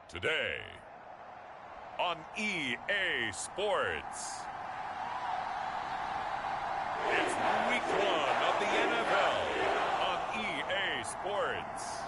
Today on EA Sports. It's week 1 of the NFL on EA Sports.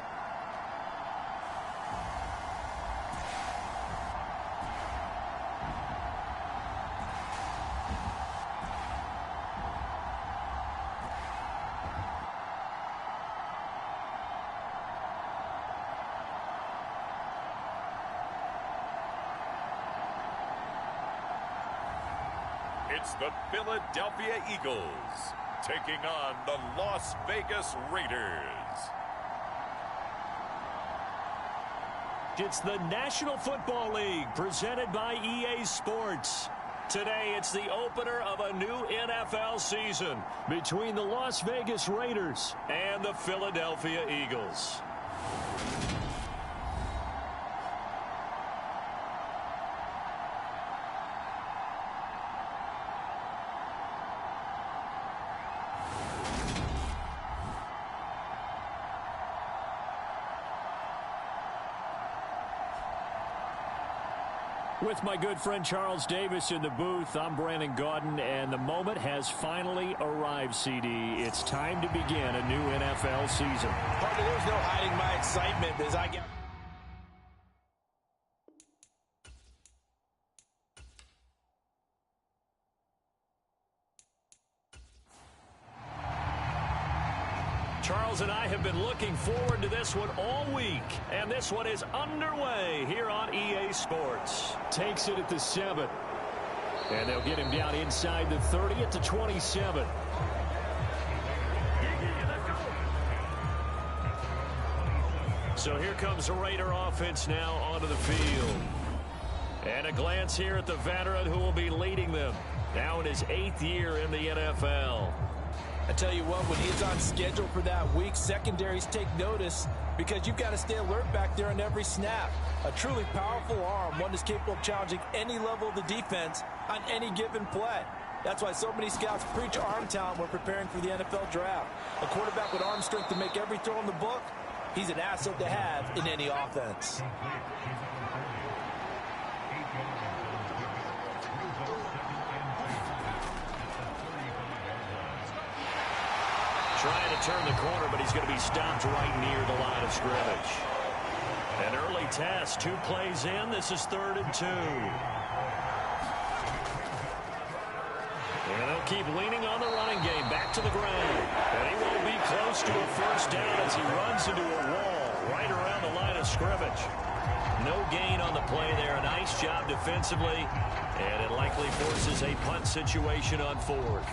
It's the Philadelphia Eagles taking on the Las Vegas Raiders. It's the National Football League presented by EA Sports. Today, it's the opener of a new NFL season between the Las Vegas Raiders and the Philadelphia Eagles. With my good friend Charles Davis in the booth, I'm Brandon Gaudin, and the moment has finally arrived, CD. It's time to begin a new NFL season. Partner, there's no hiding my excitement as I get... Charles and I have been looking forward to this one all week, and this one is underway here on EA Sports. Takes it at the 7. And they'll get him down inside the 30 at the 27. So here comes the Raider offense now onto the field. And a glance here at the veteran who will be leading them, now in his 8th year in the NFL. I tell you what, when he's on schedule for that week, secondaries take notice because you've got to stay alert back there on every snap. A truly powerful arm, one that's capable of challenging any level of the defense on any given play. That's why so many scouts preach arm talent when preparing for the NFL draft. A quarterback with arm strength to make every throw in the book, he's an asset to have in any offense. Trying to turn the corner, but he's going to be stopped right near the line of scrimmage. An early test, 2 plays in. This is 3rd and 2. And they'll keep leaning on the running game. Back to the ground. And he won't be close to a first down as he runs into a wall right around the line of scrimmage. No gain on the play there. A nice job defensively. And it likely forces a punt situation on 4th.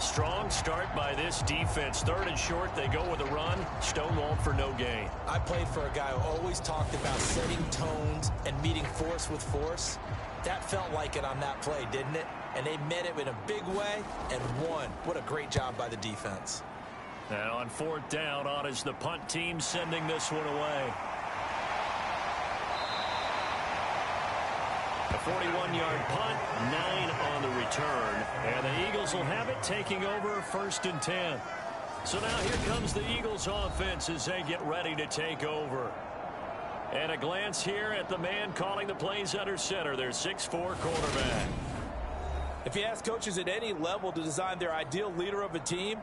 Strong start by this defense. 3rd and short, they go with a run. Stonewalled for no gain. I played for a guy who always talked about setting tones and meeting force with force. That felt like it on that play, didn't it? And they met it in a big way and won. What a great job by the defense. And on 4th down, on is the punt team sending this one away. A 41-yard punt, 9 on the return. And the Eagles will have it, taking over 1st and 10. So now here comes the Eagles offense as they get ready to take over. And a glance here at the man calling the plays under center, their 6'4" quarterback. If you ask coaches at any level to design their ideal leader of a team,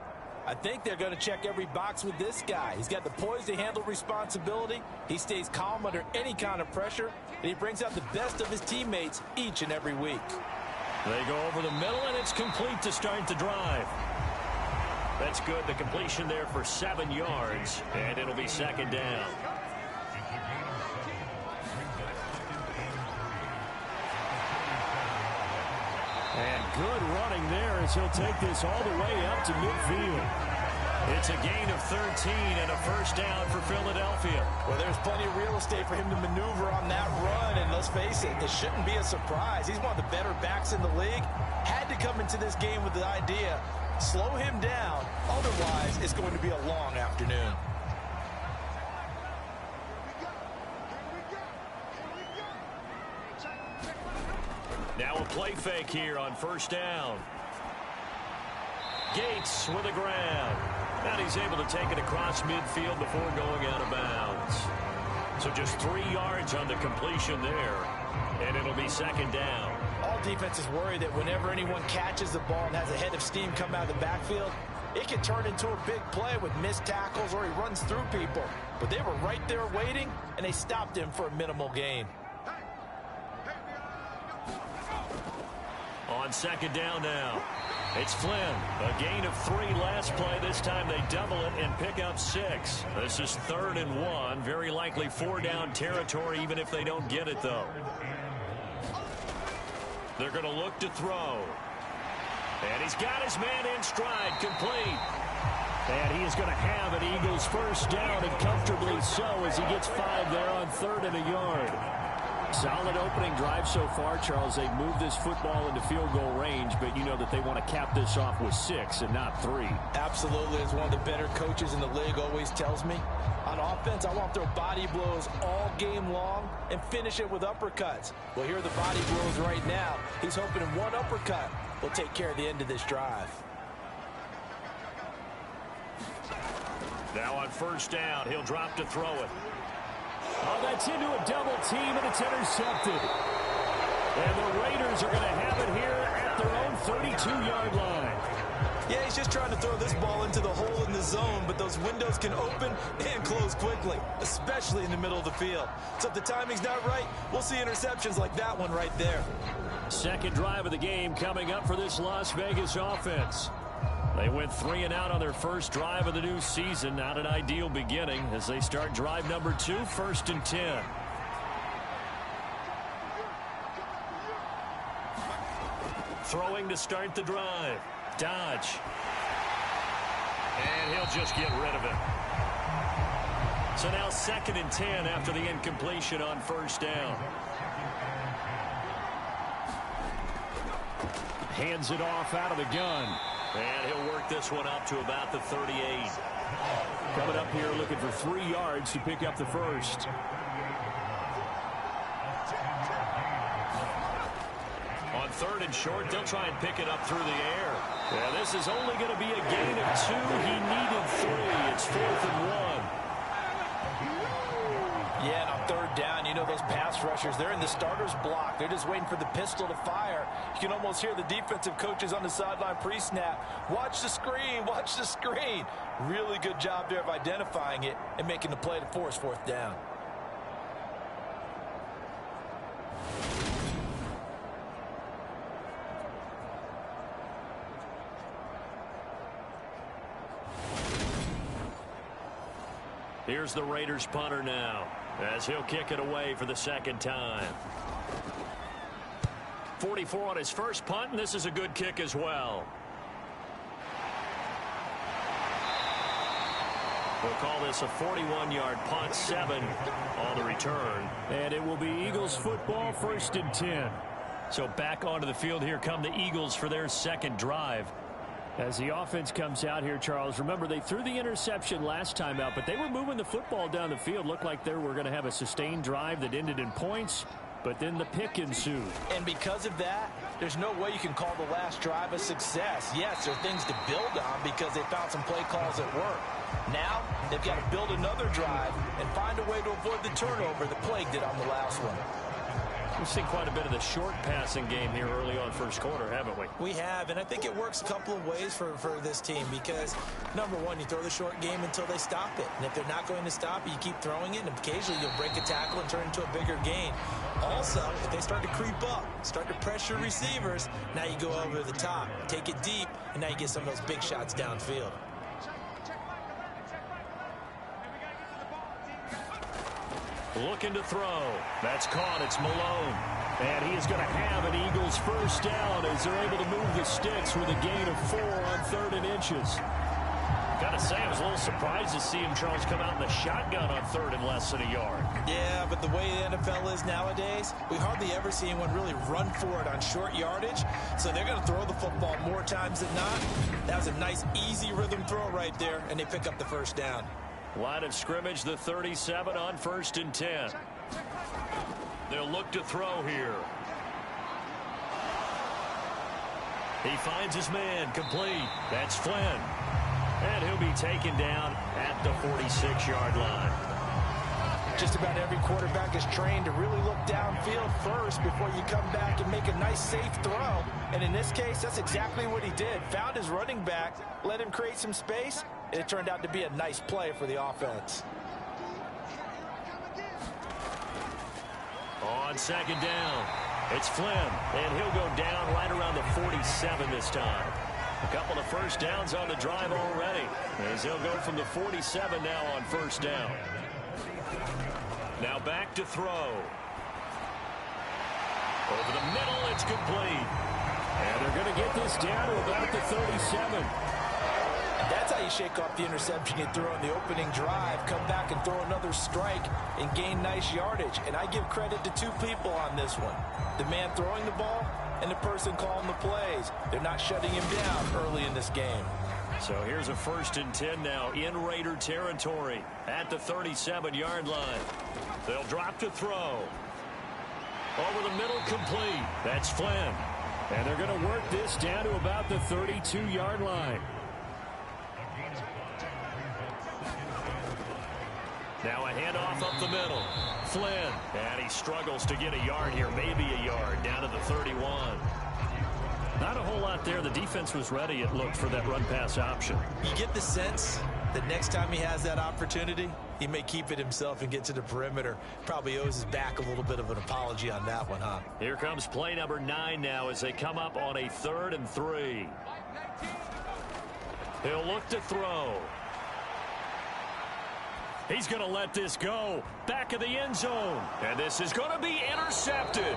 I think they're going to check every box with this guy. He's got the poise to handle responsibility. He stays calm under any kind of pressure, and he brings out the best of his teammates each and every week. They go over the middle, and it's complete to start the drive. That's good. The completion there for 7 yards, and it'll be 2nd down. And good running there as he'll take this all the way up to midfield. It's a gain of 13 and a first down for Philadelphia. Well, there's plenty of real estate for him to maneuver on that run, and let's face it, it shouldn't be a surprise. He's one of the better backs in the league. Had to come into this game with the idea, slow him down, otherwise it's going to be a long afternoon. Now a play fake here on 1st down. Gates with a grab. And he's able to take it across midfield before going out of bounds. So just 3 yards on the completion there, and it'll be second down. All defenses worry that whenever anyone catches the ball and has a head of steam come out of the backfield, it can turn into a big play with missed tackles or he runs through people. But they were right there waiting, and they stopped him for a minimal gain. On second down now, it's Flynn. A gain of 3 last play. This time they double it and pick up 6. This is 3rd and 1. Very likely 4-down territory, even if they don't get it, though. They're going to look to throw. And he's got his man in stride, complete. And he is going to have an Eagles first down, and comfortably so, as he gets 5 there on 3rd and a yard. Solid opening drive so far, Charles. They've moved this football into field goal range, but you know that they want to cap this off with 6 and not 3. Absolutely. As one of the better coaches in the league always tells me, on offense, I want to throw body blows all game long and finish it with uppercuts. Well, here are the body blows right now. He's hoping in one uppercut will take care of the end of this drive. Now on first down, he'll drop to throw it. Oh, that's into a double team, and it's intercepted. And the Raiders are going to have it here at their own 32-yard line. Yeah, he's just trying to throw this ball into the hole in the zone, but those windows can open and close quickly, especially in the middle of the field. So if the timing's not right, we'll see interceptions like that one right there. Second drive of the game coming up for this Las Vegas offense. They went 3 and out on their first drive of the new season. Not an ideal beginning as they start drive number 2, 1st and 10. Throwing to start the drive. Dodge. And he'll just get rid of it. So now 2nd and 10 after the incompletion on first down. Hands it off out of the gun. And he'll work this one up to about the 38. Coming up here looking for 3 yards to pick up the first. On 3rd and short, they'll try and pick it up through the air. Yeah, this is only going to be a gain of 2. He needed 3. It's 4th and 1. Yeah, and on 3rd down, you know those pass rushers, they're in the starter's block. They're just waiting for the pistol to fire. You can almost hear the defensive coaches on the sideline pre-snap. Watch the screen, watch the screen. Really good job there of identifying it and making the play to force 4th down. Here's the Raiders punter now, as he'll kick it away for the 2nd time. 44 on his first punt, and this is a good kick as well. We'll call this a 41-yard punt, 7 on the return. And it will be Eagles football, 1st and 10. So back onto the field here come the Eagles for their 2nd drive. As the offense comes out here, Charles, remember they threw the interception last time out, but they were moving the football down the field. Looked like they were going to have a sustained drive that ended in points, but then the pick ensued. And because of that, there's no way you can call the last drive a success. Yes, there are things to build on because they found some play calls that work. Now, they've got to build another drive and find a way to avoid the turnover that plagued it on the last one. We've seen quite a bit of the short passing game here early on first quarter, haven't we? We have, and I think it works a couple of ways for this team because, number one, you throw the short game until they stop it. And if they're not going to stop it, you keep throwing it, and occasionally you'll break a tackle and turn it into a bigger gain. Also, if they start to creep up, start to pressure receivers, now you go over the top, take it deep, and now you get some of those big shots downfield. Looking to throw. That's caught. It's Malone. And he is going to have an Eagles first down as they're able to move the sticks with a gain of 4 on 3rd and inches. Got to say, I was a little surprised to see him, Charles, come out in the shotgun on 3rd and less than a yard. Yeah, but the way the NFL is nowadays, we hardly ever see anyone really run for it on short yardage. So they're going to throw the football more times than not. That was a nice, easy rhythm throw right there, and they pick up the first down. Line of scrimmage, the 37 on 1st and 10. They'll look to throw here. He finds his man, complete. That's Flynn. And he'll be taken down at the 46-yard line. Just about every quarterback is trained to really look downfield first before you come back and make a nice, safe throw. And in this case, that's exactly what he did. Found his running back, let him create some space, and it turned out to be a nice play for the offense. On second down, it's Flynn, and he'll go down right around the 47 this time. A couple of first downs on the drive already, as he'll go from the 47 now on first down. Now back to throw. Over the middle, it's complete. And they're going to get this down to about the 37. That's how you shake off the interception you threw on the opening drive, come back and throw another strike and gain nice yardage. And I give credit to two people on this one. The man throwing the ball and the person calling the plays. They're not shutting him down early in this game. So here's a 1st and 10 now in Raider territory at the 37-yard line. They'll drop to throw. Over the middle, complete. That's Flynn. And they're going to work this down to about the 32-yard line. Now a handoff up the middle. Flynn. And he struggles to get a yard here, maybe a yard, down to the 31. Not a whole lot there. The defense was ready, it looked, for that run-pass option. You get the sense that next time he has that opportunity, he may keep it himself and get to the perimeter. Probably owes his back a little bit of an apology on that one, huh? Here comes play number 9 now as they come up on a 3rd and 3. He'll look to throw. He's going to let this go. Back of the end zone. And this is going to be intercepted.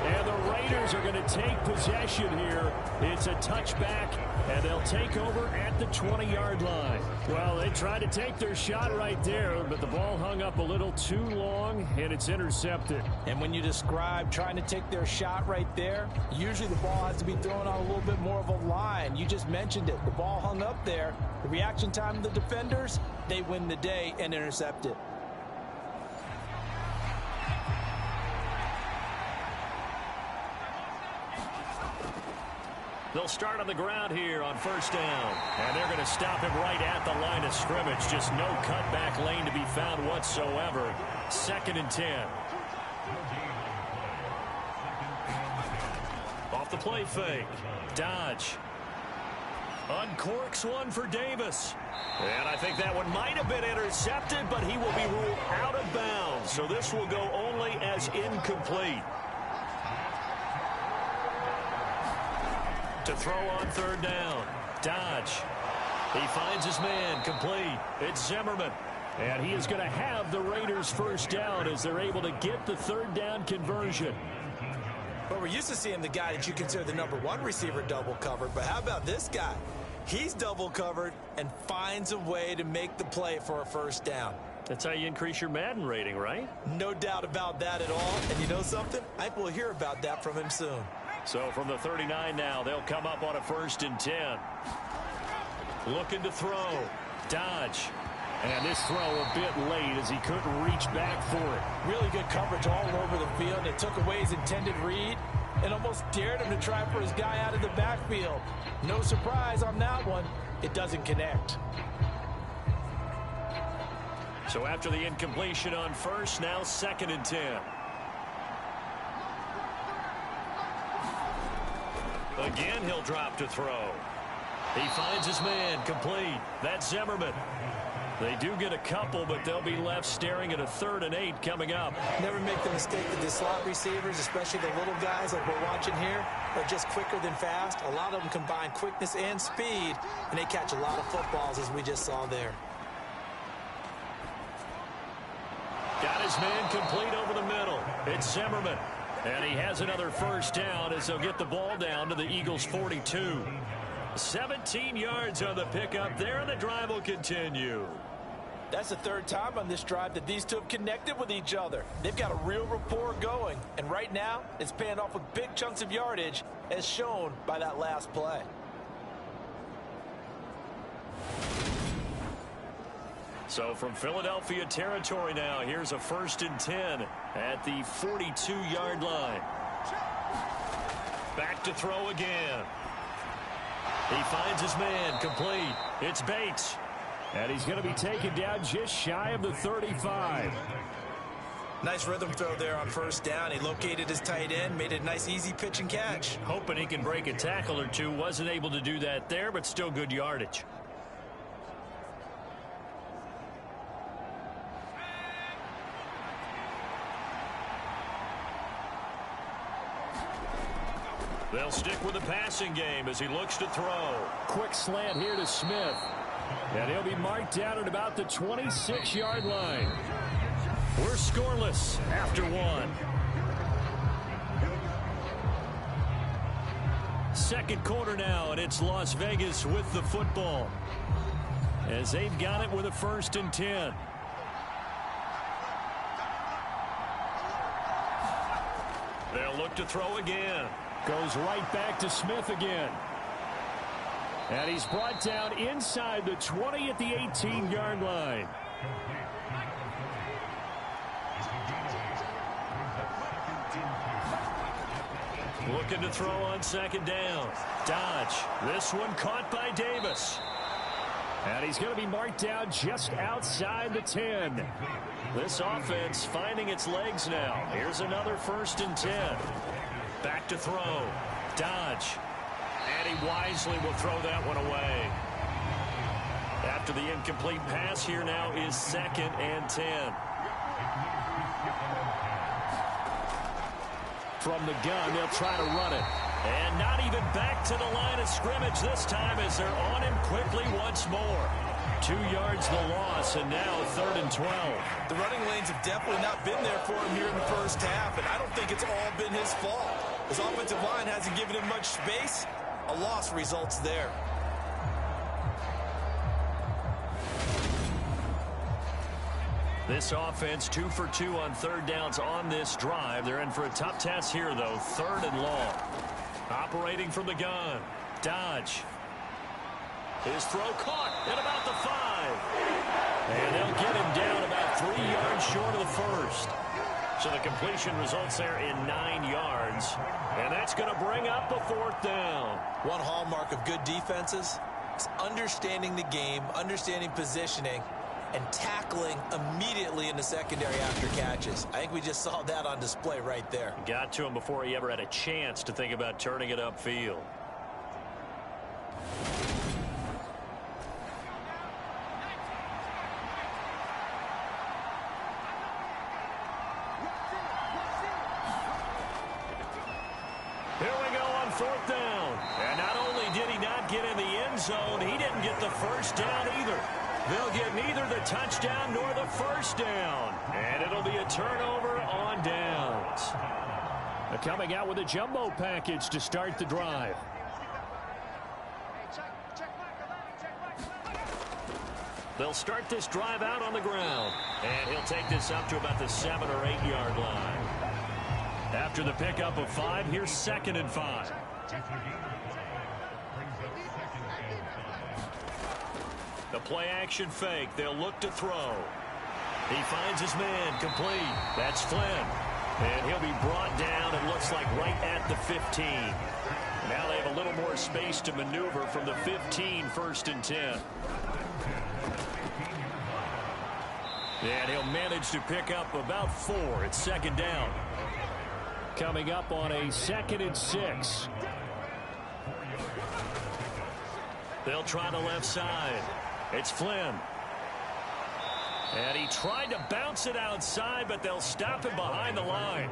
And the Raiders are going to take possession here. It's a touchback, and they'll take over at the 20-yard line. Well, they tried to take their shot right there, but the ball hung up a little too long, and it's intercepted. And when you describe trying to take their shot right there, usually the ball has to be thrown on a little bit more of a line. You just mentioned it. The ball hung up there. The reaction time of the defenders, they win the day and intercept it. They'll start on the ground here on first down. And they're going to stop him right at the line of scrimmage. Just no cutback lane to be found whatsoever. 2nd and 10. Off the play fake. Dodge. Uncorks one for Davis. And I think that one might have been intercepted, but he will be ruled out of bounds. So this will go only as incomplete. To throw on 3rd down. Dodge. He finds his man. Complete. It's Zimmerman. And he is going to have the Raiders first down as they're able to get the 3rd down conversion. But we're used to seeing the guy that you consider the #1 receiver double covered. But how about this guy? He's double covered and finds a way to make the play for a first down. That's how you increase your Madden rating, right? No doubt about that at all. And you know something? I think we'll hear about that from him soon. So from the 39 now, they'll come up on a 1st and 10. Looking to throw. Dodge. And this throw a bit late as he couldn't reach back for it. Really good coverage all over the field. It took away his intended read and almost dared him to try for his guy out of the backfield. No surprise on that one. It doesn't connect. So after the incompletion on first, now 2nd and 10. Again, he'll drop to throw. He finds his man. Complete. That's Zimmerman. They do get a couple, but they'll be left staring at a 3rd and 8 coming up. Never make the mistake that the slot receivers, especially the little guys like we're watching here, are just quicker than fast. A lot of them combine quickness and speed, and they catch a lot of footballs, as we just saw there. Got his man complete over the middle. It's Zimmerman. And he has another first down as they'll get the ball down to the Eagles' 42. 17 yards on the pickup there, and the drive will continue. That's the 3rd time on this drive that these two have connected with each other. They've got a real rapport going, and right now it's paying off with big chunks of yardage as shown by that last play. So from Philadelphia territory now, here's a 1st and 10 at the 42-yard line. Back to throw again. He finds his man. Complete. It's Bates. And he's going to be taken down just shy of the 35. Nice rhythm throw there on first down. He located his tight end, made it a nice easy pitch and catch. Hoping he can break a tackle or two. Wasn't able to do that there, but still good yardage. They'll stick with the passing game as he looks to throw. Quick slant here to Smith. And he'll be marked down at about the 26-yard line. We're scoreless after one. Second quarter now, and it's Las Vegas with the football, as they've got it with a 1st and 10. They'll look to throw again. Goes right back to Smith again. And he's brought down inside the 20 at the 18-yard line. Looking to throw on second down. Dodge. This one caught by Davis. And he's going to be marked down just outside the 10. This offense finding its legs now. Here's another 1st and 10. Back to throw. Dodge. And he wisely will throw that one away. After the incomplete pass, here now is 2nd and 10. From the gun, they'll try to run it. And not even back to the line of scrimmage this time as they're on him quickly once more. 2 yards the loss, and now 3rd and 12. The running lanes have definitely not been there for him here in the first half, and I don't think it's all been his fault. His offensive line hasn't given him much space. A loss results there. This offense 2 for 2 on 3rd downs on this drive. They're in for a tough test here, though. 3rd and long. Operating from the gun. Dodge. His throw caught at about the 5. And they'll get him down about 3 yards short of the 1st. So the completion results there in 9 yards. And that's going to bring up a 4th down. One hallmark of good defenses is understanding the game, understanding positioning, and tackling immediately in the secondary after catches. I think we just saw that on display right there. Got to him before he ever had a chance to think about turning it upfield. Here we go on 4th down. And not only did he not get in the end zone, he didn't get the 1st down either. They'll get neither the touchdown nor the 1st down. And it'll be a turnover on downs. They're coming out with a jumbo package to start the drive. They'll start this drive out on the ground. And he'll take this up to about the 7 or 8 yard line. After the pickup of 5, here's 2nd and 5. The play action fake. They'll look to throw. He finds his man complete. That's Flynn. And he'll be brought down, it looks like, right at the 15. Now they have a little more space to maneuver from the 15, 1st and 10. And he'll manage to pick up about 4. It's 2nd down. Coming up on a 2nd and 6. They'll try the left side. It's Flynn. And he tried to bounce it outside, but they'll stop him behind the line.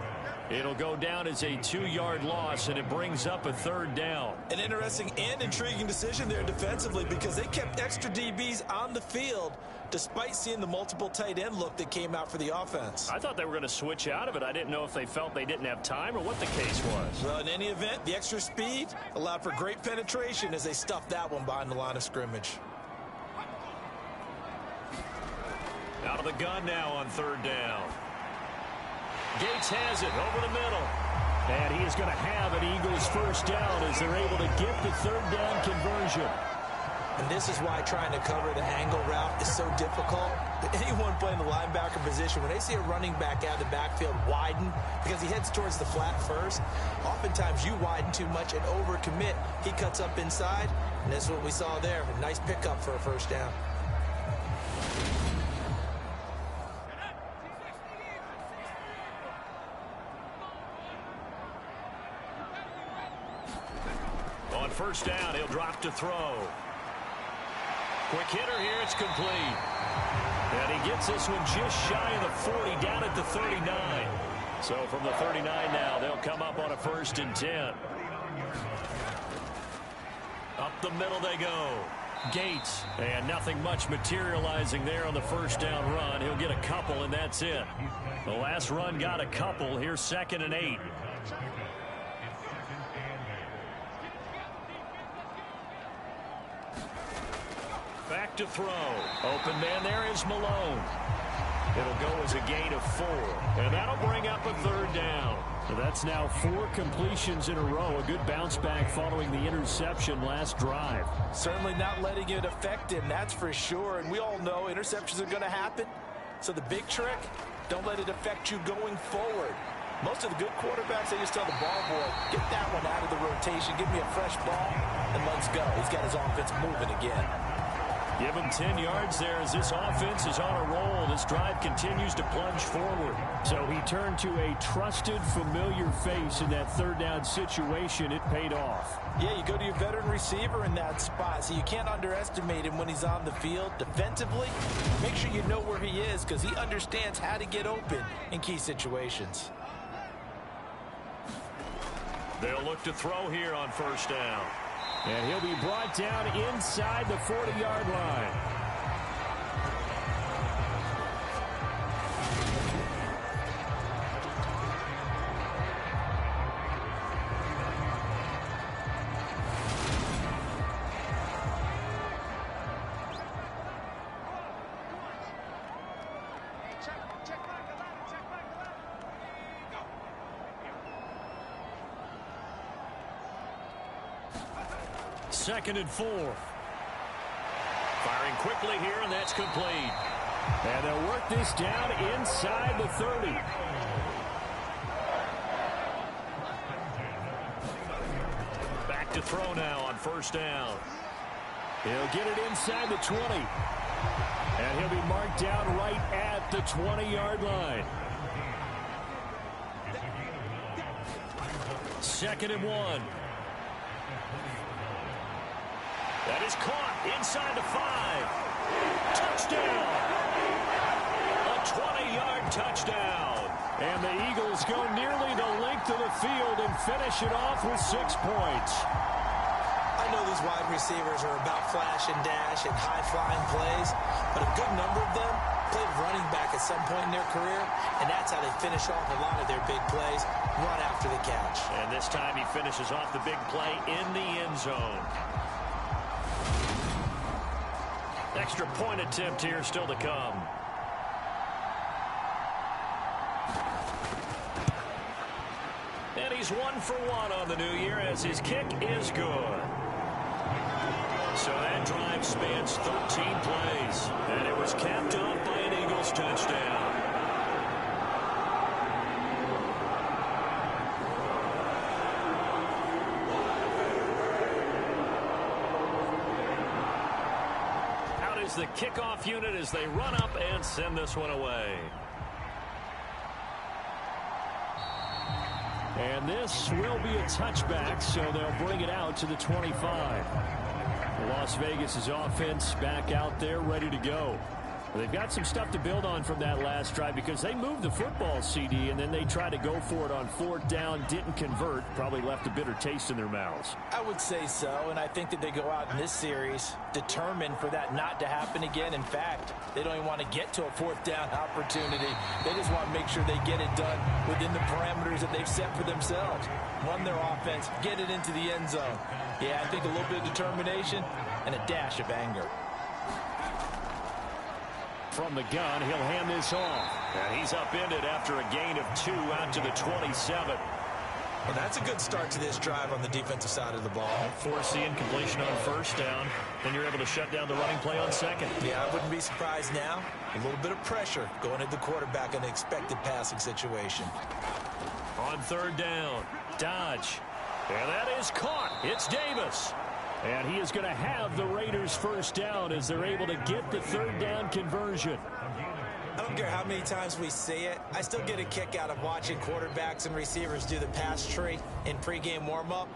It'll go down as a 2-yard loss, and it brings up a 3rd down. An interesting and intriguing decision there defensively because they kept extra DBs on the field despite seeing the multiple tight end look that came out for the offense. I thought they were going to switch out of it. I didn't know if they felt they didn't have time or what the case was. Well, in any event, the extra speed allowed for great penetration as they stuffed that one behind the line of scrimmage. Out of the gun now on 3rd down. Gates has it over the middle. And he is going to have an Eagles 1st down as they're able to get the 3rd down conversion. And this is why trying to cover the angle route is so difficult. Anyone playing the linebacker position, when they see a running back out of the backfield widen because he heads towards the flat first, oftentimes you widen too much and overcommit. He cuts up inside, and that's what we saw there. A nice pickup for a 1st down. first down. He'll drop to throw. Quick hitter here. It's complete. And he gets this one just shy of the 40, down at the 39. So from the 39 now, they'll come up on a 1st and 10. Up the middle they go. Gates, and nothing much materializing there on the first down run. He'll get a couple, and that's it. The last run got a couple. Here's 2nd and 8. Back to throw. Open man there is Malone. It'll go as a gain of 4, and that'll bring up a 3rd down. So that's now 4 completions in a row. A good bounce back following the interception last drive. Certainly not letting it affect him, that's for sure. And we all know interceptions are going to happen. So the big trick, don't let it affect you going forward. Most of the good quarterbacks, they just tell the ball boy, get that one out of the rotation, give me a fresh ball, and let's go. He's got his offense moving again. Give him 10 yards there as this offense is on a roll. This drive continues to plunge forward. So he turned to a trusted, familiar face in that 3rd down situation. It paid off. Yeah, you go to your veteran receiver in that spot, so you can't underestimate him when he's on the field. Defensively, make sure you know where he is because he understands how to get open in key situations. They'll look to throw here on 1st down. And he'll be brought down inside the 40-yard line. Second and 4. Firing quickly here, and that's complete. And they'll work this down inside the 30. Back to throw now on 1st down. He'll get it inside the 20. And he'll be marked down right at the 20-yard line. 2nd and 1. That is caught inside the 5. Touchdown! A 20-yard touchdown. And the Eagles go nearly the length of the field and finish it off with 6 points. I know these wide receivers are about flash and dash and high-flying plays, but a good number of them played running back at some point in their career, and that's how they finish off a lot of their big plays, run after the catch. And this time he finishes off the big play in the end zone. Extra point attempt here still to come. And he's 1 for 1 on the new year as his kick is good. So that drive spans 13 plays. And it was capped off by an Eagles touchdown. The kickoff unit as they run up and send this one away. And this will be a touchback, so they'll bring it out to the 25. Las Vegas's offense back out there ready to go. They've got some stuff to build on from that last drive because they moved the football, CD, and then they tried to go for it on 4th down, didn't convert, probably left a bitter taste in their mouths. I would say so, and I think that they go out in this series determined for that not to happen again. In fact, they don't even want to get to a 4th down opportunity. They just want to make sure they get it done within the parameters that they've set for themselves. Run their offense, get it into the end zone. Yeah, I think a little bit of determination and a dash of anger. From the gun, he'll hand this off. And he's upended after a gain of 2 out to the 27. Well, that's a good start to this drive on the defensive side of the ball. Forcing completion on 1st down. Then you're able to shut down the running play on 2nd. Yeah, I wouldn't be surprised now. A little bit of pressure going at the quarterback in an expected passing situation. On 3rd down, Dodge. And that is caught. It's Davis. And he is going to have the Raiders 1st down as they're able to get the 3rd down conversion. I don't care how many times we see it. I still get a kick out of watching quarterbacks and receivers do the pass tree in pregame warm-up.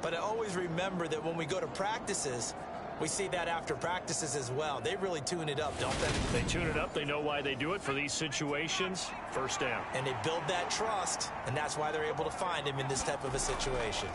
But I always remember that when we go to practices, we see that after practices as well. They really tune it up, don't they? They tune it up. They know why they do it for these situations. First down. And they build that trust, and that's why they're able to find him in this type of a situation.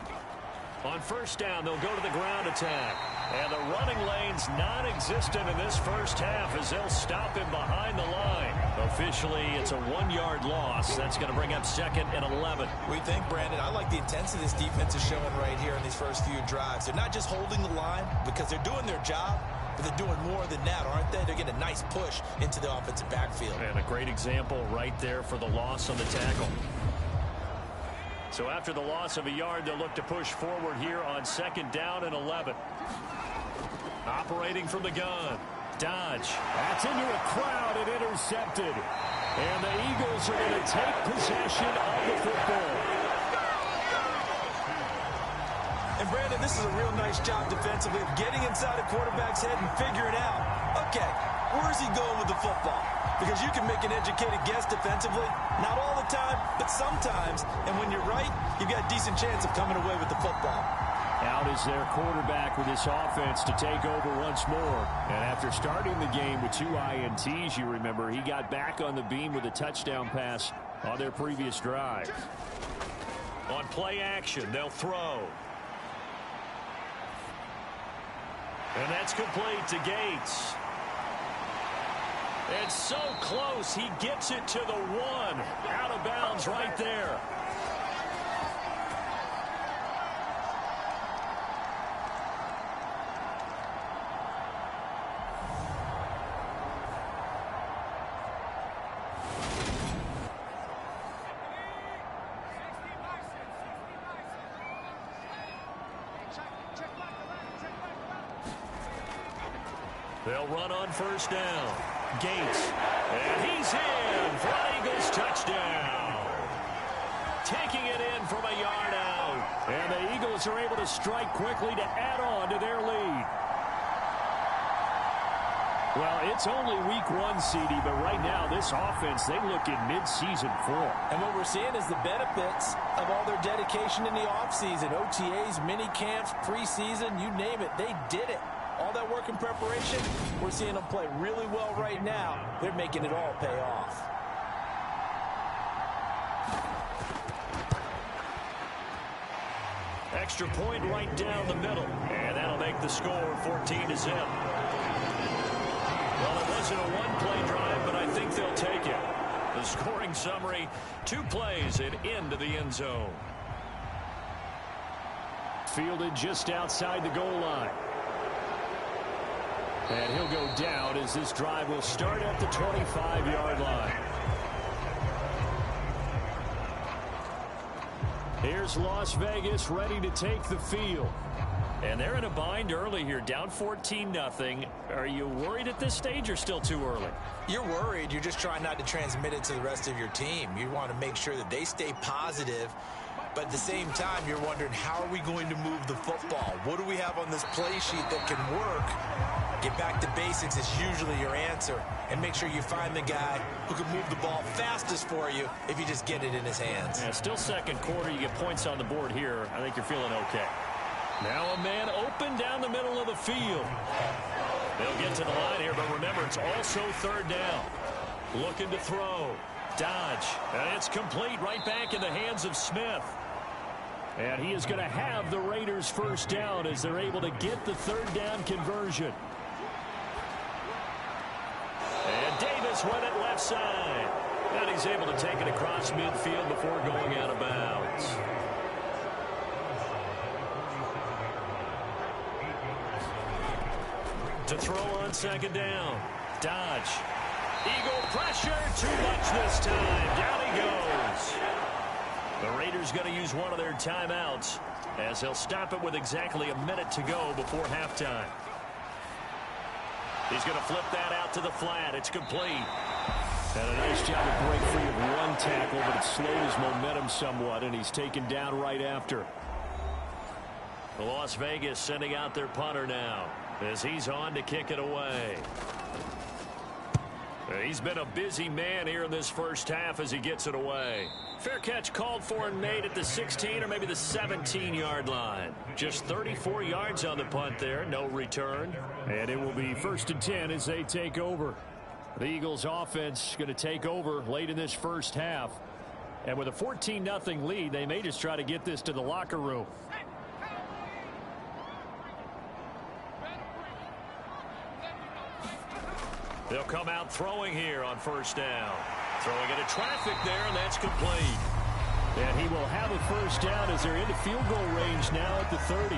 On first down, they'll go to the ground attack. And the running lane's non-existent in this first half as they'll stop him behind the line. Officially, it's a 1-yard loss. That's going to bring up 2nd and 11. We think, Brandon, I like the intensity this defense is showing right here in these first few drives. They're not just holding the line because they're doing their job, but they're doing more than that, aren't they? They're getting a nice push into the offensive backfield. And a great example right there for the loss on the tackle. So after the loss of a yard, they'll look to push forward here on 2nd down and 11. Operating from the gun. Dodge. That's into a crowd and intercepted. And the Eagles are going to take possession of the football. And Brandon, this is a real nice job defensively of getting inside a quarterback's head and figuring out, okay, where is he going with the football? Because you can make an educated guess defensively. Not all the time, but sometimes. And when you're right, you've got a decent chance of coming away with the football. Out is their quarterback with this offense to take over once more. And after starting the game with 2 INTs, you remember, he got back on the beam with a touchdown pass on their previous drive. On play action, they'll throw. And that's complete to Gates. It's so close, he gets it to the 1. Out of bounds right there. They'll run on first down. Gates. And he's in for an Eagles touchdown. Taking it in from a yard out. And the Eagles are able to strike quickly to add on to their lead. Well, it's only week 1, CD, but right now this offense, they look in mid-season form. And what we're seeing is the benefits of all their dedication in the offseason. OTAs, mini camps, preseason, you name it, they did it. All that work and preparation, we're seeing them play really well right now. They're making it all pay off. Extra point right down the middle. And that'll make the score 14-0. Well, it wasn't a one-play drive, but I think they'll take it. The scoring summary, 2 plays and into the end zone. Fielded just outside the goal line. And he'll go down as this drive will start at the 25-yard line. Here's Las Vegas ready to take the field. And they're in a bind early here, down 14-0. Are you worried at this stage or still too early? You're worried. You're just trying not to transmit it to the rest of your team. You want to make sure that they stay positive. But at the same time, you're wondering, how are we going to move the football? What do we have on this play sheet that can work? Get back to basics is usually your answer. And make sure you find the guy who can move the ball fastest for you if you just get it in his hands. Yeah, still second quarter. You get points on the board here. I think you're feeling okay. Now a man open down the middle of the field. They'll get to the line here, but remember, it's also third down. Looking to throw. Dodge. And it's complete right back in the hands of Smith. And he is going to have the Raiders first down as they're able to get the third down conversion. And Davis went it left side. And he's able to take it across midfield before going out of bounds. To throw on second down. Dodge. Eagle pressure. Too much this time. Down he goes. The Raiders going to use one of their timeouts as they'll stop it with exactly a minute to go before halftime. He's going to flip that out to the flat. It's complete. And a nice job to break free of one tackle, but it slowed his momentum somewhat, and he's taken down right after. Las Vegas sending out their punter now as he's on to kick it away. He's been a busy man here in this first half as he gets it away. Fair catch called for and made at the 16 or maybe the 17-yard line. Just 34 yards on the punt there. No return. And it will be 1st and 10 as they take over. The Eagles offense going to take over late in this first half. And with a 14-0 lead, they may just try to get this to the locker room. They'll come out throwing here on 1st down. Throwing into traffic there, and that's complete. And he will have a 1st down as they're into field goal range now at the 30.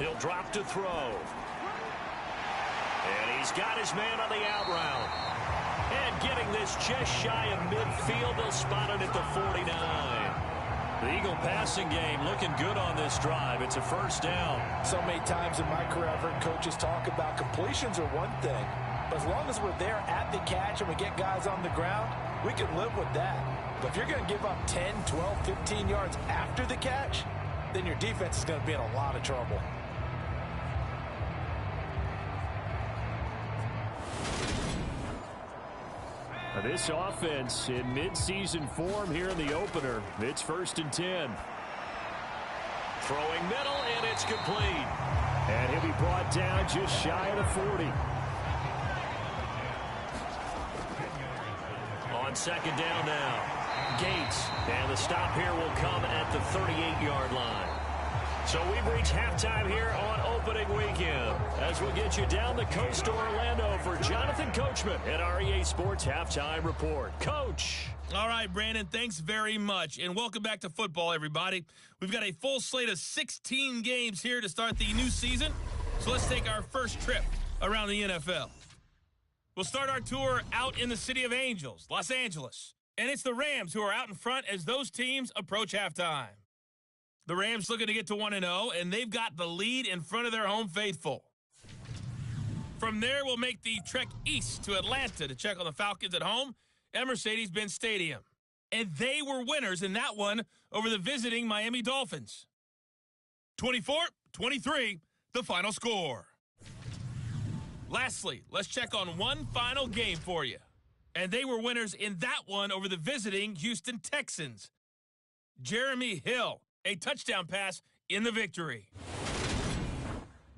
He'll drop to throw. And he's got his man on the out route. And getting this just shy of midfield, they'll spot it at the 49. The Eagle passing game looking good on this drive. It's a 1st down. So many times in my career, I've heard coaches talk about completions are one thing. But as long as we're there at the catch and we get guys on the ground, we can live with that. But if you're going to give up 10, 12, 15 yards after the catch, then your defense is going to be in a lot of trouble. This offense in midseason form here in the opener. It's 1st and 10. Throwing middle, and it's complete. And he'll be brought down just shy of the 40. On 2nd down now. Gates. And the stop here will come at the 38-yard line. So we've reached halftime here on opening weekend as we get you down the coast to Orlando for Jonathan Coachman at our EA Sports Halftime Report. Coach. All right, Brandon, thanks very much. And welcome back to football, everybody. We've got a full slate of 16 games here to start the new season. So let's take our first trip around the NFL. We'll start our tour out in the city of Angels, Los Angeles. And it's the Rams who are out in front as those teams approach halftime. The Rams looking to get to 1-0, and they've got the lead in front of their home faithful. From there, we'll make the trek east to Atlanta to check on the Falcons at home at Mercedes-Benz Stadium. And they were winners in that one over the visiting Miami Dolphins. 24-23, the final score. Lastly, let's check on one final game for you. And they were winners in that one over the visiting Houston Texans. Jeremy Hill, a touchdown pass in the victory.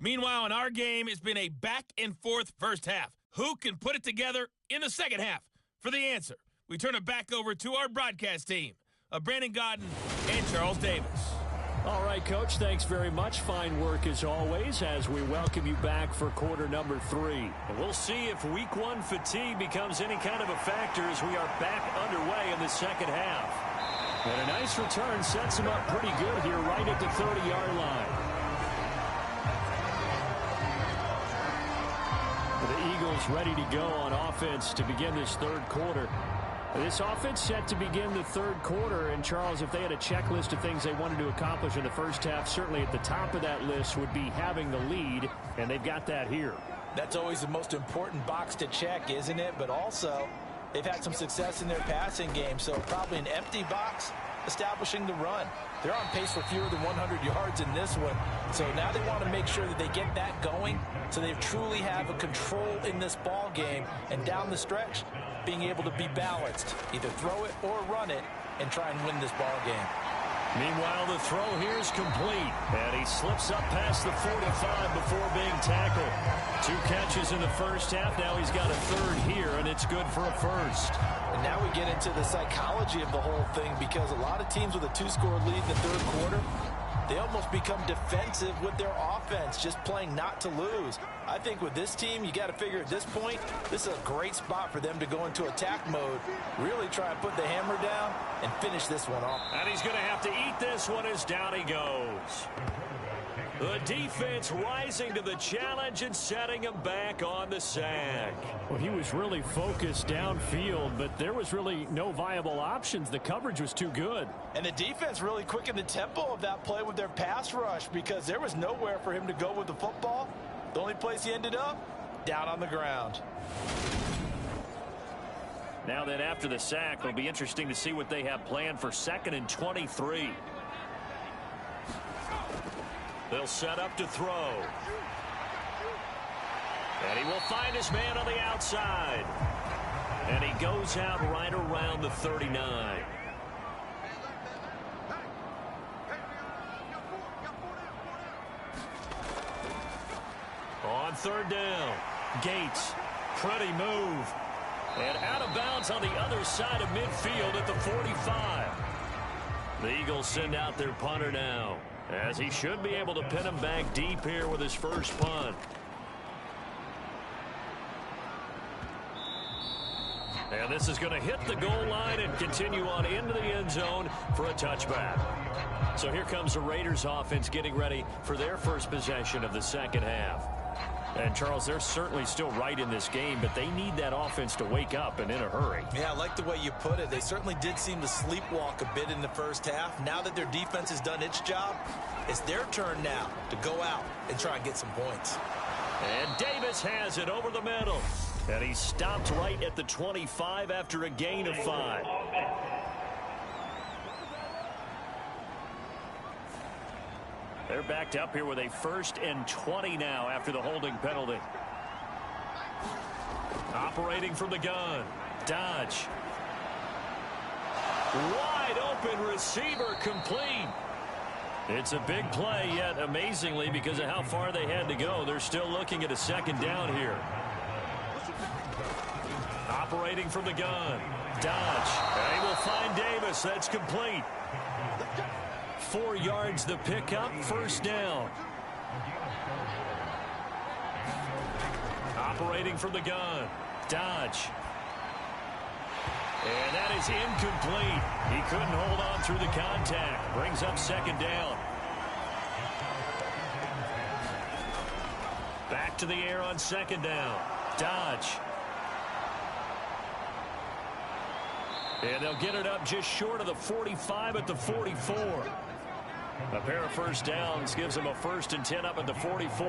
Meanwhile, in our game, it's been a back-and-forth first half. Who can put it together in the second half? For the answer, we turn it back over to our broadcast team of Brandon Godden and Charles Davis. All right, Coach, thanks very much. Fine work as always as we welcome you back for quarter number 3. And we'll see if week 1 fatigue becomes any kind of a factor as we are back underway in the second half. And a nice return sets him up pretty good here right at the 30-yard line. The Eagles ready to go on offense to begin this third quarter. This offense set to begin the third quarter. And, Charles, if they had a checklist of things they wanted to accomplish in the first half, certainly at the top of that list would be having the lead, and they've got that here. That's always the most important box to check, isn't it? But also, they've had some success in their passing game, so probably an empty box establishing the run. They're on pace for fewer than 100 yards in this one, so now they want to make sure that they get that going so they truly have a control in this ball game, and down the stretch, being able to be balanced, either throw it or run it, and try and win this ball game. Meanwhile, the throw here is complete, and he slips up past the 45 before being tackled. 2 catches in the first half. Now he's got a third here, and it's good for a first. And now we get into the psychology of the whole thing, because a lot of teams with a 2-score lead in the third quarter, they almost become defensive with their offense, just playing not to lose. I think with this team, you got to figure at this point, this is a great spot for them to go into attack mode, really try and put the hammer down and finish this one off. And he's going to have to eat this one as down he goes. The defense rising to the challenge and setting him back on the sack. Well, he was really focused downfield, but there was really no viable options. The coverage was too good. And the defense really quickened the tempo of that play with their pass rush, because there was nowhere for him to go with the football. The only place he ended up, down on the ground. Now then, after the sack, it'll be interesting to see what they have planned for 2nd and 23. They'll set up to throw. And he will find his man on the outside. And he goes out right around the 39. On third down, Gates, pretty move. And out of bounds on the other side of midfield at the 45. The Eagles send out their punter now, as he should be able to pin him back deep here with his first punt. And this is going to hit the goal line and continue on into the end zone for a touchback. So here comes the Raiders offense getting ready for their first possession of the second half. And, Charles, they're certainly still right in this game, but they need that offense to wake up and in a hurry. Yeah, I like the way you put it. They certainly did seem to sleepwalk a bit in the first half. Now that their defense has done its job, it's their turn now to go out and try and get some points. And Davis has it over the middle. And he stopped right at the 25 after a gain of 5. They're backed up here with a 1st and 20 now after the holding penalty. Operating from the gun. Dodge. Wide open receiver complete. It's a big play, yet amazingly, because of how far they had to go, they're still looking at a second down here. Operating from the gun. Dodge. And he will find Davis. That's complete. 4 yards the pickup. First down. Operating from the gun. Dodge. And that is incomplete. He couldn't hold on through the contact. Brings up second down. Back to the air on second down. Dodge. And they'll get it up just short of the 45 at the 44. A pair of first downs gives them a 1st and 10 up at the 44.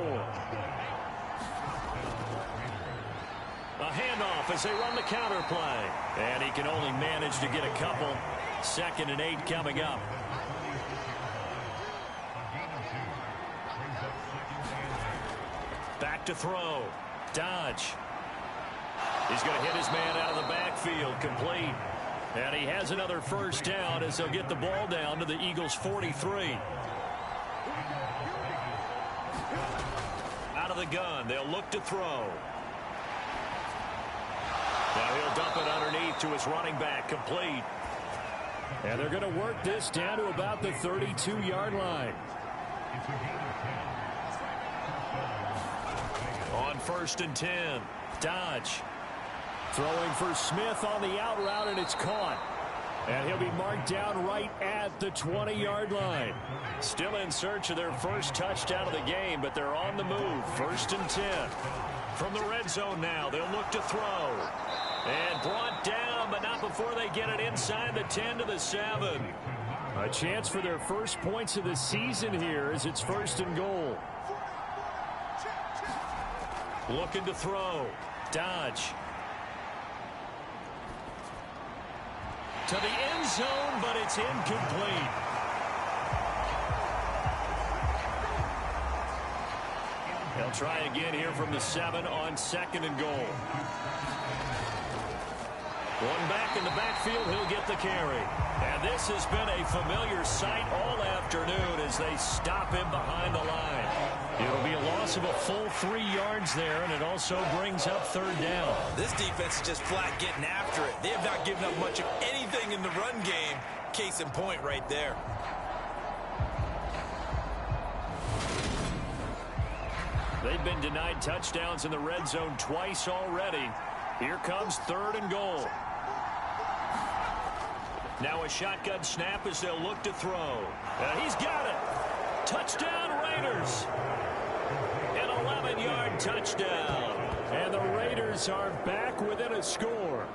A handoff as they run the counter play. And he can only manage to get a couple. 2nd and 8 coming up. Back to throw. Dodge. He's going to hit his man out of the backfield. Complete. And he has another first down as they'll get the ball down to the Eagles' 43. Out of the gun. They'll look to throw. Now he'll dump it underneath to his running back. Complete. And they're going to work this down to about the 32-yard line. On 1st and 10. Dodge. Throwing for Smith on the out route, and it's caught. And he'll be marked down right at the 20-yard line. Still in search of their first touchdown of the game, but they're on the move. 1st and 10. From the red zone now, they'll look to throw. And brought down, but not before they get it inside the 10 to the 7. A chance for their first points of the season here as it's 1st and goal. Looking to throw. Dodge. To the end zone, but it's incomplete. They'll try again here from the 7 on 2nd and goal. One back in the backfield, he'll get the carry. And this has been a familiar sight all afternoon as they stop him behind the line. It'll be a loss of a full 3 yards there, and it also brings up 3rd down. This defense is just flat getting after it. They have not given up much of anything in the run game. Case in point right there. They've been denied touchdowns in the red zone twice already. Here comes 3rd and goal. Now a shotgun snap as they'll look to throw. And he's got it. Touchdown Raiders. An 11-yard touchdown. And the Raiders are back within a score.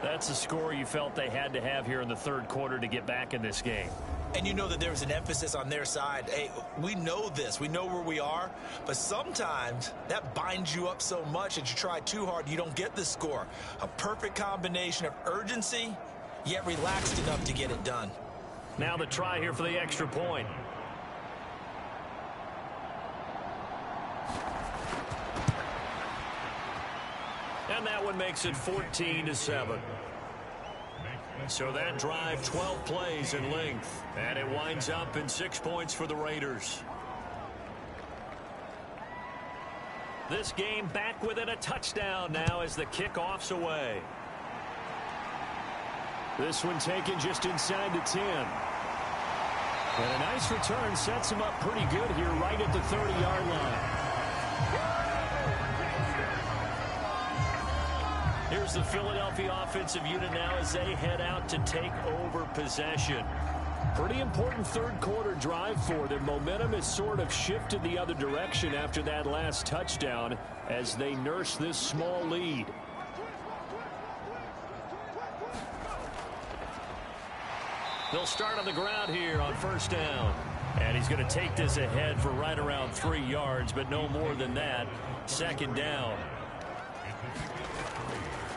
That's a score you felt they had to have here in the 3rd quarter to get back in this game. And you know that there's an emphasis on their side. Hey, we know this. We know where we are. But sometimes that binds you up so much that you try too hard, you don't get the score. A perfect combination of urgency, yet relaxed enough to get it done. Now the try here for the extra point. that one makes it 14-7. So that drive, 12 plays in length, and it winds up in 6 points for the Raiders. This game back within a touchdown now as the kickoff's away. This one taken just inside the 10. And a nice return sets him up pretty good here right at the 30-yard line. Here's the Philadelphia offensive unit now as they head out to take over possession. Pretty important third quarter drive for them. Momentum has sort of shifted the other direction after that last touchdown as they nurse this small lead. They'll start on the ground here on first down. And he's going to take this ahead for right around 3 yards, but no more than that. Second down.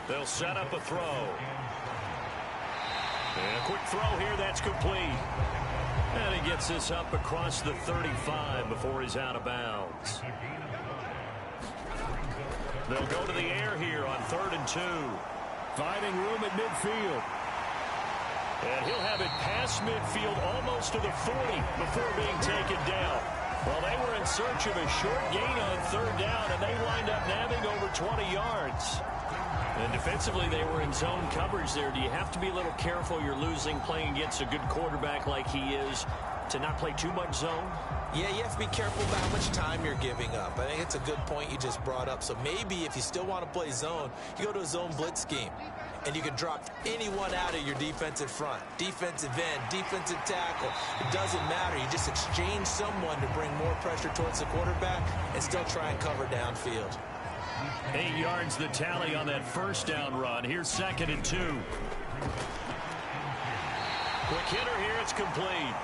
They'll set up a throw. And a quick throw here, that's complete. And he gets this up across the 35 before he's out of bounds. They'll go to the air here on 3rd and 2. Finding room at midfield. And he'll have it past midfield almost to the 40 before being taken down. Well, they were in search of a short gain on 3rd down, and they wind up nabbing over 20 yards. And defensively, they were in zone coverage there. Do you have to be a little careful? You're losing playing against a good quarterback like he is to not play too much zone? Yeah, you have to be careful about how much time you're giving up. I think it's a good point you just brought up. So maybe if you still want to play zone, you go to a zone blitz scheme. And you can drop anyone out of your defensive front. Defensive end, defensive tackle. It doesn't matter. You just exchange someone to bring more pressure towards the quarterback and still try and cover downfield. 8 yards the tally on that first down run. Here's 2nd and 2. Quick hitter here. It's complete.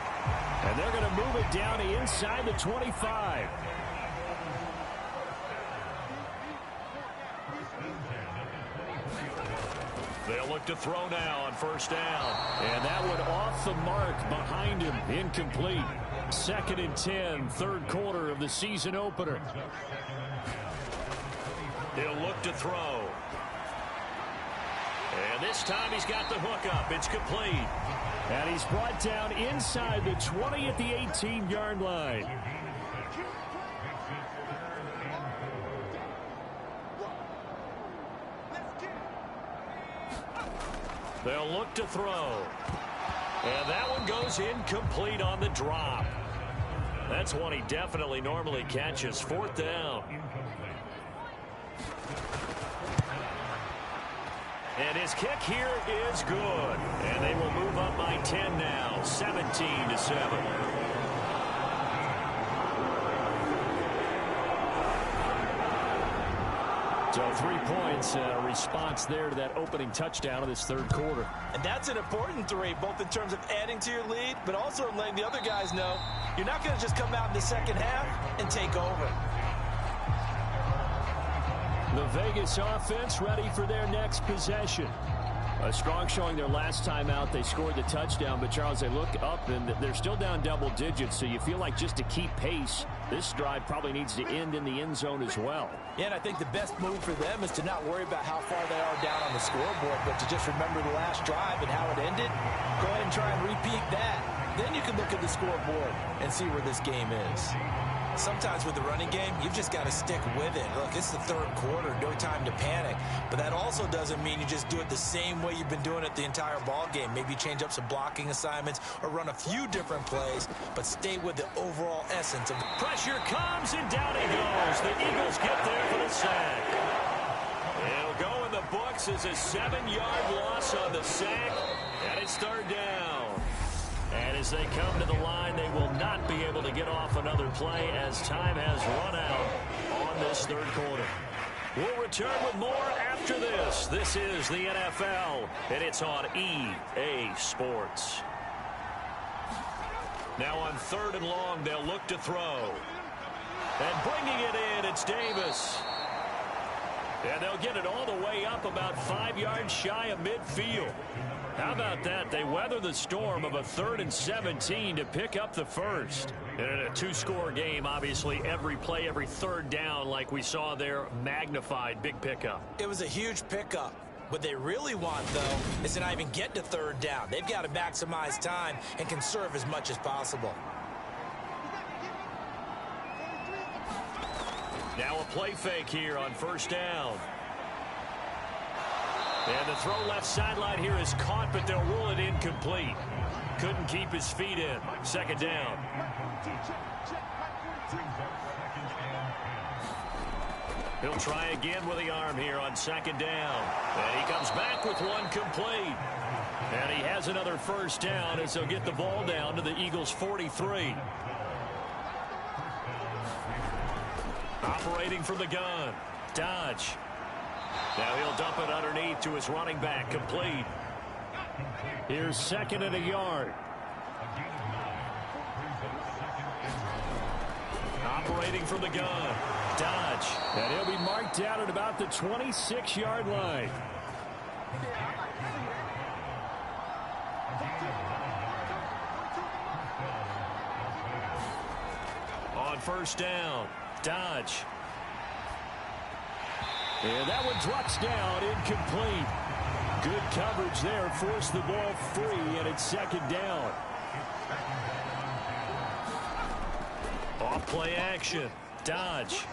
And they're going to move it down to inside the 25. They'll look to throw now on first down. And that one off the mark behind him. Incomplete. 2nd and 10, third quarter of the season opener. He'll look to throw. And this time he's got the hook up. It's complete. And he's brought down inside the 20 at the 18-yard line. They'll look to throw. And that one goes incomplete on the drop. That's one he definitely normally catches. 4th down. And his kick here is good. And they will move up by 10 now. 17-7. So 3 points, response there to that opening touchdown of this third quarter. And that's an important 3, both in terms of adding to your lead, but also in letting the other guys know you're not going to just come out in the second half and take over. The Vegas offense ready for their next possession. A strong showing their last time out. They scored the touchdown, but Charles, they look up and they're still down double digits, so you feel like just to keep pace, this drive probably needs to end in the end zone as well. Yeah, and I think the best move for them is to not worry about how far they are down on the scoreboard, but to just remember the last drive and how it ended. Go ahead and try and repeat that. Then you can look at the scoreboard and see where this game is. Sometimes with the running game, you've just got to stick with it. Look, it's the third quarter, no time to panic. But that also doesn't mean you just do it the same way you've been doing it the entire ball game. Maybe change up some blocking assignments or run a few different plays, but stay with the overall essence of the pressure comes and down he goes. The Eagles get there for the sack. It'll go in the books as a 7-yard loss on the sack, and it's 3rd down. And as they come to the line, they will not be able to get off another play as time has run out on this third quarter. We'll return with more after this. This is the NFL, and it's on EA Sports. Now on 3rd and long, they'll look to throw. And bringing it in, it's Davis. And they'll get it all the way up about 5 yards shy of midfield. How about that? They weather the storm of a 3rd and 17 to pick up the first. And in a 2-score game, obviously, every play, every third down, like we saw there, magnified. Big pickup. It was a huge pickup. What they really want, though, is to not even get to 3rd down. They've got to maximize time and conserve as much as possible. Now a play fake here on 1st down. And the throw left sideline here is caught, but they'll rule it incomplete. Couldn't keep his feet in. 2nd down. He'll try again with the arm here on 2nd down. And he comes back with one complete. And he has another 1st down as they'll get the ball down to the Eagles' 43. Operating from the gun. Dodge. Now he'll dump it underneath to his running back. Complete. Here's 2nd and a yard. Operating from the gun. Dodge. And he'll be marked down at about the 26-yard line. On 1st down. Dodge. And that one drops down, incomplete. Good coverage there, forced the ball free, and it's 2nd down. Off play action. Dodge.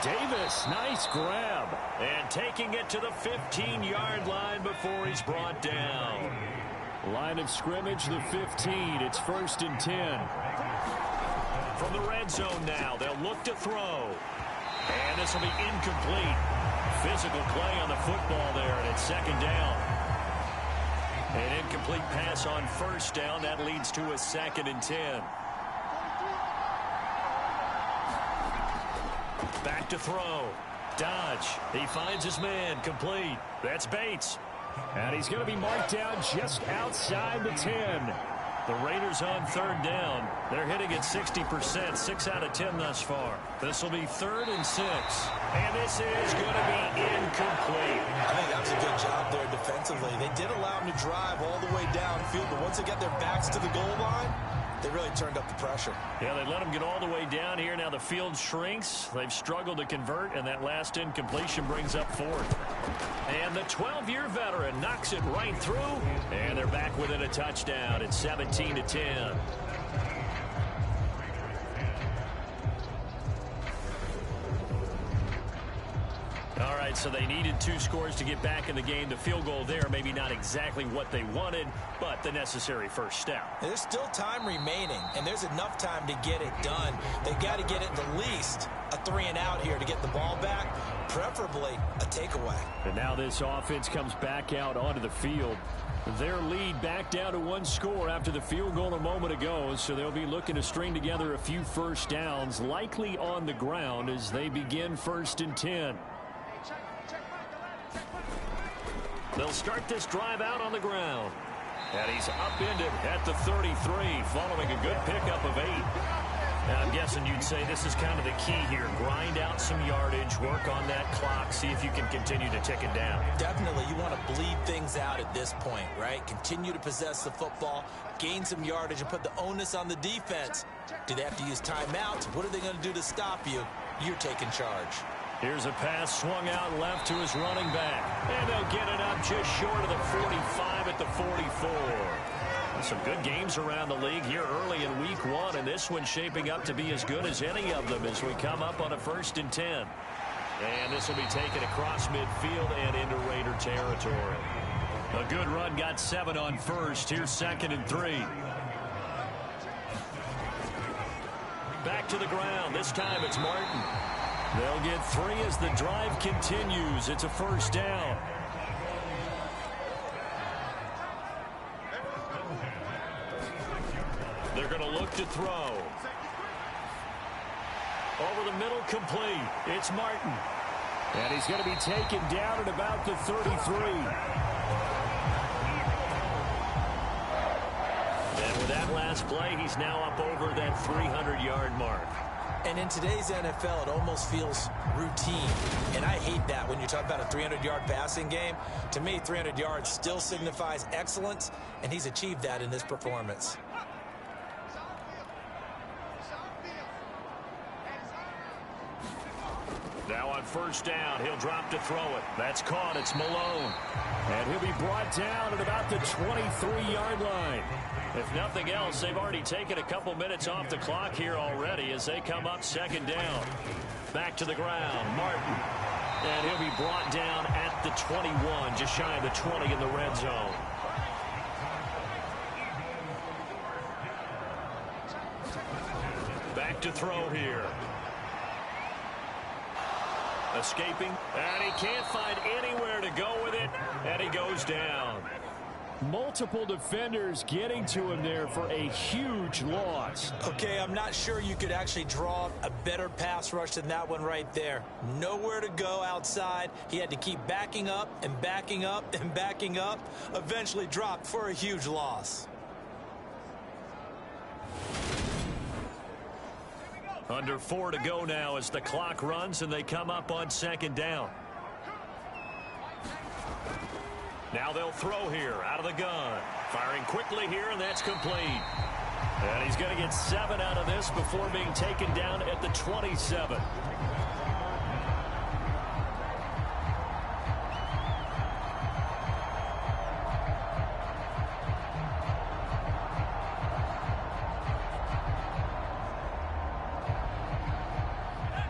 Davis, nice grab. And taking it to the 15-yard line before he's brought down. Line of scrimmage, the 15. It's 1st and 10. From the red zone now, they'll look to throw. And this will be incomplete. Physical play on the football there, and it's 2nd down. An incomplete pass on 1st down. That leads to a 2nd and 10. Back to throw. Dodge. He finds his man. Complete. That's Bates. And he's going to be marked down just outside the 10. The Raiders on 3rd down. They're hitting at 60%, 6 out of 10 thus far. This will be 3rd and 6. And this is going to be incomplete. I think that was a good job there defensively. They did allow them to drive all the way downfield, but once they get their backs to the goal line, they really turned up the pressure. Yeah, they let them get all the way down here. Now the field shrinks. They've struggled to convert, and that last incompletion brings up 4th. And the 12-year veteran knocks it right through, and they're back within a touchdown. It's 17-10. All right, so they needed 2 scores to get back in the game. The field goal there, maybe not exactly what they wanted, but the necessary first step. There's still time remaining, and there's enough time to get it done. They've got to get it at least a 3-and-out here to get the ball back, preferably a takeaway. And now this offense comes back out onto the field. Their lead back down to 1 score after the field goal a moment ago, so they'll be looking to string together a few first downs, likely on the ground as they begin 1st and 10. They'll start this drive out on the ground. And he's upended at the 33 following a good pickup of 8. Now, I'm guessing you'd say this is kind of the key here. Grind out some yardage, work on that clock, see if you can continue to tick it down. Definitely, you want to bleed things out at this point, right? Continue to possess the football, gain some yardage, and put the onus on the defense. Do they have to use timeouts? What are they going to do to stop you? You're taking charge. Here's a pass swung out left to his running back. And they'll get it up just short of the 45 at the 44. Some good games around the league here early in week 1, and this one's shaping up to be as good as any of them as we come up on a 1st and 10. And this will be taken across midfield and into Raider territory. A good run, got 7 on 1st. Here's 2nd and 3. Back to the ground. This time it's Martin. They'll get 3 as the drive continues. It's a 1st down. They're going to look to throw. Over the middle, complete. It's Martin. And he's going to be taken down at about the 33. And with that last play, he's now up over that 300-yard mark. And in today's NFL, it almost feels routine. And I hate that when you talk about a 300-yard passing game. To me, 300 yards still signifies excellence, and he's achieved that in this performance. Now on first down, he'll drop to throw it. That's caught. It's Malone. And he'll be brought down at about the 23-yard line. If nothing else, they've already taken a couple minutes off the clock here already as they come up second down. Back to the ground, Martin. And he'll be brought down at the 21, just shy of the 20 in the red zone. Back to throw here. Escaping, and he can't find anywhere to go with it, and he goes down. Multiple defenders getting to him there for a huge loss. Okay, I'm not sure you could actually draw a better pass rush than that one right there. Nowhere to go outside. He had to keep backing up and backing up and backing up. Eventually dropped for a huge loss. Under 4 to go now as the clock runs and they come up on second down. Now they'll throw here out of the gun. Firing quickly here, and that's complete. And he's going to get 7 out of this before being taken down at the 27.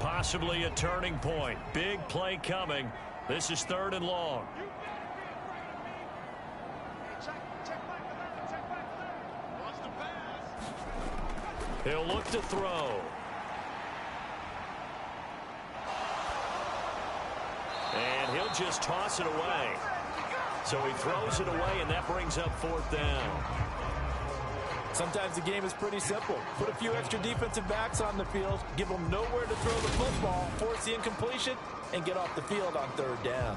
Possibly a turning point. Big play coming. This is 3rd and long. He'll look to throw. And he'll just toss it away. So he throws it away, and that brings up 4th down. Sometimes the game is pretty simple. Put a few extra defensive backs on the field, give them nowhere to throw the football, force the incompletion, and get off the field on 3rd down.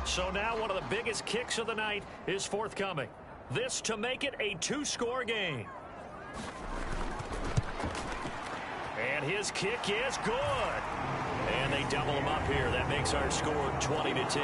So now one of the biggest kicks of the night is forthcoming. This to make it a 2-score game. And his kick is good. And they double him up here. That makes our score 20-10.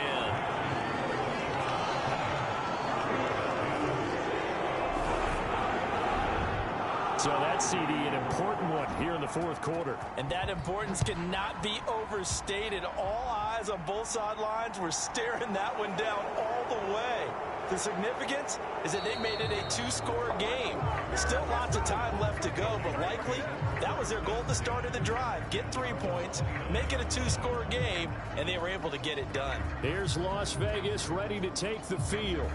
So that CD, an important one here in the 4th quarter. And that importance cannot be overstated. All eyes on both sidelines were staring that one down all the way. The significance is that they made it a 2-score game. Still lots of time left to go, but likely that was their goal at the start of the drive. Get 3 points, make it a 2-score game, and they were able to get it done. Here's Las Vegas ready to take the field.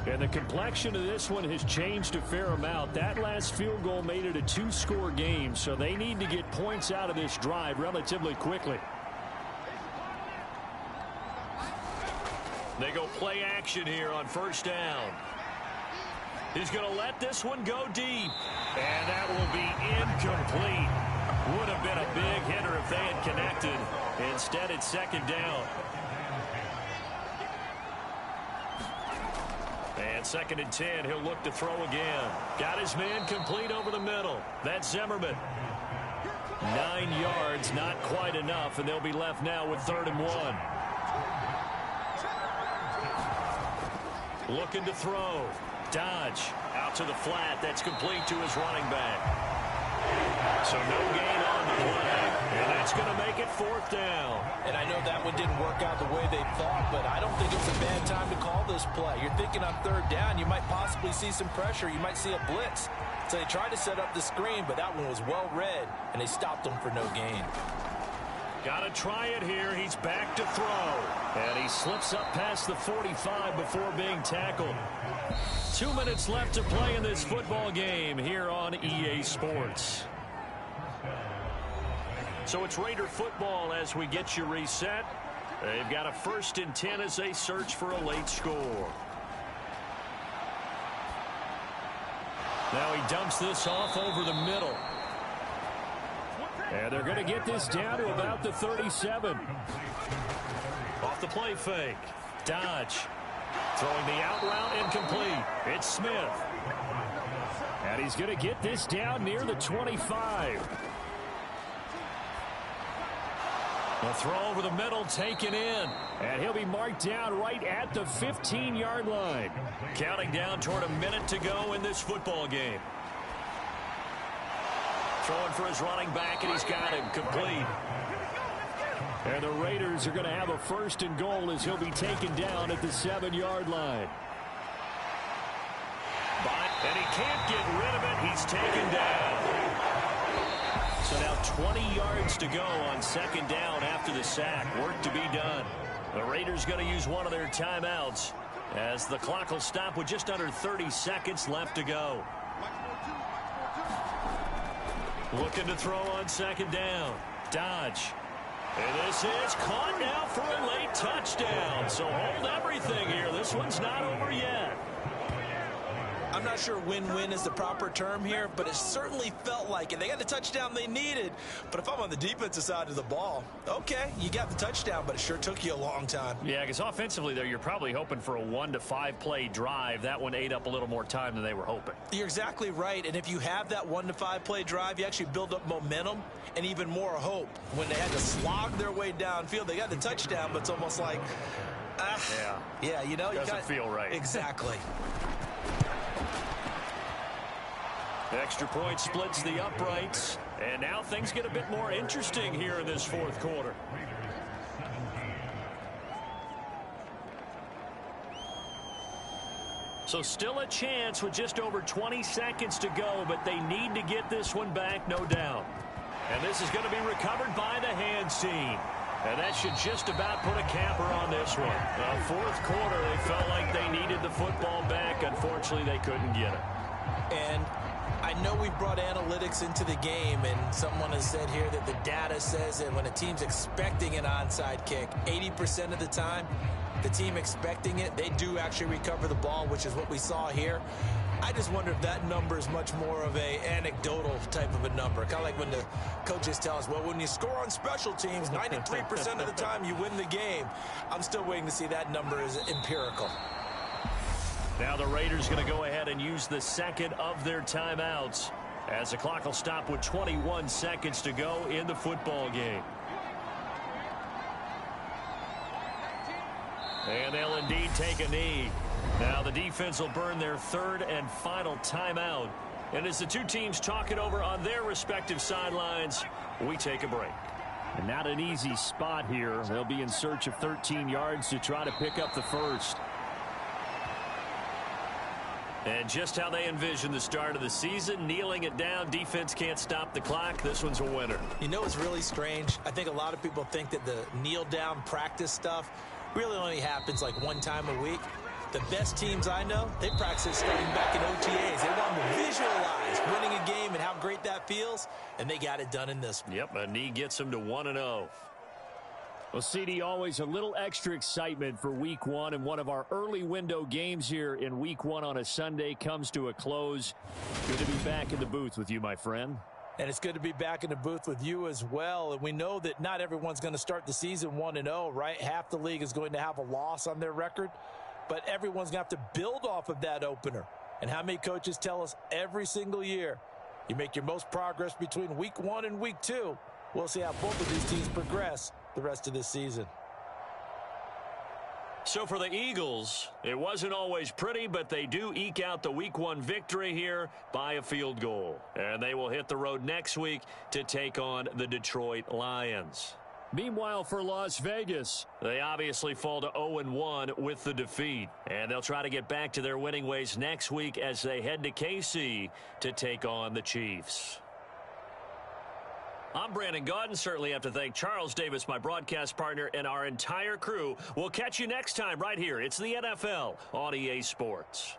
And the complexion of this one has changed a fair amount. That last field goal made it a 2-score game, so they need to get points out of this drive relatively quickly. They go play action here on first down. He's going to let this one go deep. And that will be incomplete. Would have been a big hitter if they had connected. Instead, it's 2nd down. And 2nd and 10, he'll look to throw again. Got his man complete over the middle. That's Zimmerman. 9 yards, not quite enough, and they'll be left now with 3rd and 1. Looking to throw. Dodge out to the flat. That's complete to his running back. So no gain on the play. And that's going to make it 4th down. And I know that one didn't work out the way they thought, but I don't think it was a bad time to call this play. You're thinking on 3rd down, you might possibly see some pressure. You might see a blitz. So they tried to set up the screen, but that one was well read, and they stopped them for no gain. Got to try it here. He's back to throw. And he slips up past the 45 before being tackled. 2 minutes left to play in this football game here on EA Sports. So it's Raider football as we get you reset. They've got a 1st and 10 as they search for a late score. Now he dumps this off over the middle. And they're going to get this down to about the 37. Off the play fake. Dodge. Throwing the out route incomplete. It's Smith. And he's going to get this down near the 25. The throw over the middle taken in. And he'll be marked down right at the 15-yard line. Counting down toward a minute to go in this football game. Throwing for his running back, and he's got him complete. And the Raiders are going to have a 1st and goal as he'll be taken down at the 7-yard line. And he can't get rid of it. He's taken down. So now 20 yards to go on 2nd down after the sack. Work to be done. The Raiders going to use one of their timeouts as the clock will stop with just under 30 seconds left to go. Looking to throw on 2nd down. Dodge. And this is caught now for a late touchdown. So hold everything here. This one's not over yet. I'm not sure win-win is the proper term here, but it certainly felt like it. They got the touchdown they needed, but if I'm on the defensive side of the ball, okay, you got the touchdown, but it sure took you a long time. Yeah, because offensively there, you're probably hoping for a 1 to 5 play drive. That one ate up a little more time than they were hoping. You're exactly right, and if you have that 1 to 5 play drive, you actually build up momentum and even more hope. When they had to slog their way downfield, they got the touchdown, but it's almost like, yeah, you know, doesn't feel right. Exactly. Extra point splits the uprights. And now things get a bit more interesting here in this 4th quarter. So still a chance with just over 20 seconds to go, but they need to get this one back, no doubt. And this is going to be recovered by the hands team. And that should just about put a capper on this one. 4th quarter, they felt like they needed the football back. Unfortunately, they couldn't get it. And I know we brought analytics into the game, and someone has said here that the data says that when a team's expecting an onside kick, 80% of the time, the team expecting it, they do actually recover the ball, which is what we saw here. I just wonder if that number is much more of a anecdotal type of a number. Kind of like when the coaches tell us, well, when you score on special teams, 93% of the time you win the game. I'm still waiting to see that number is empirical. Now the Raiders going to go ahead and use the 2nd of their timeouts as the clock will stop with 21 seconds to go in the football game. And they'll indeed take a knee. Now the defense will burn their 3rd and final timeout. And as the two teams talk it over on their respective sidelines, we take a break. And not an easy spot here. They'll be in search of 13 yards to try to pick up the 1st. And just how they envision the start of the season, kneeling it down, defense can't stop the clock. This one's a winner. You know what's really strange? I think a lot of people think that the kneel-down practice stuff really only happens like 1 time a week. The best teams I know, they practice it starting back in OTAs. They want to visualize winning a game and how great that feels, and they got it done in this one. Yep, a knee gets them to 1-0. Well, CD, always a little extra excitement for Week 1, and one of our early window games here in Week 1 on a Sunday comes to a close. Good to be back in the booth with you, my friend. And it's good to be back in the booth with you as well. And we know that not everyone's going to start the season 1-0, right? Half the league is going to have a loss on their record, but everyone's going to have to build off of that opener. And how many coaches tell us every single year, you make your most progress between Week 1 and Week 2. We'll see how both of these teams progress the rest of this season. So for the Eagles, it wasn't always pretty, but they do eke out the Week 1 victory here by a field goal. And they will hit the road next week to take on the Detroit Lions. Meanwhile, for Las Vegas, they obviously fall to 0-1 with the defeat. And they'll try to get back to their winning ways next week as they head to KC to take on the Chiefs. I'm Brandon Gaudin. Certainly have to thank Charles Davis, my broadcast partner, and our entire crew. We'll catch you next time right here. It's the NFL on EA Sports.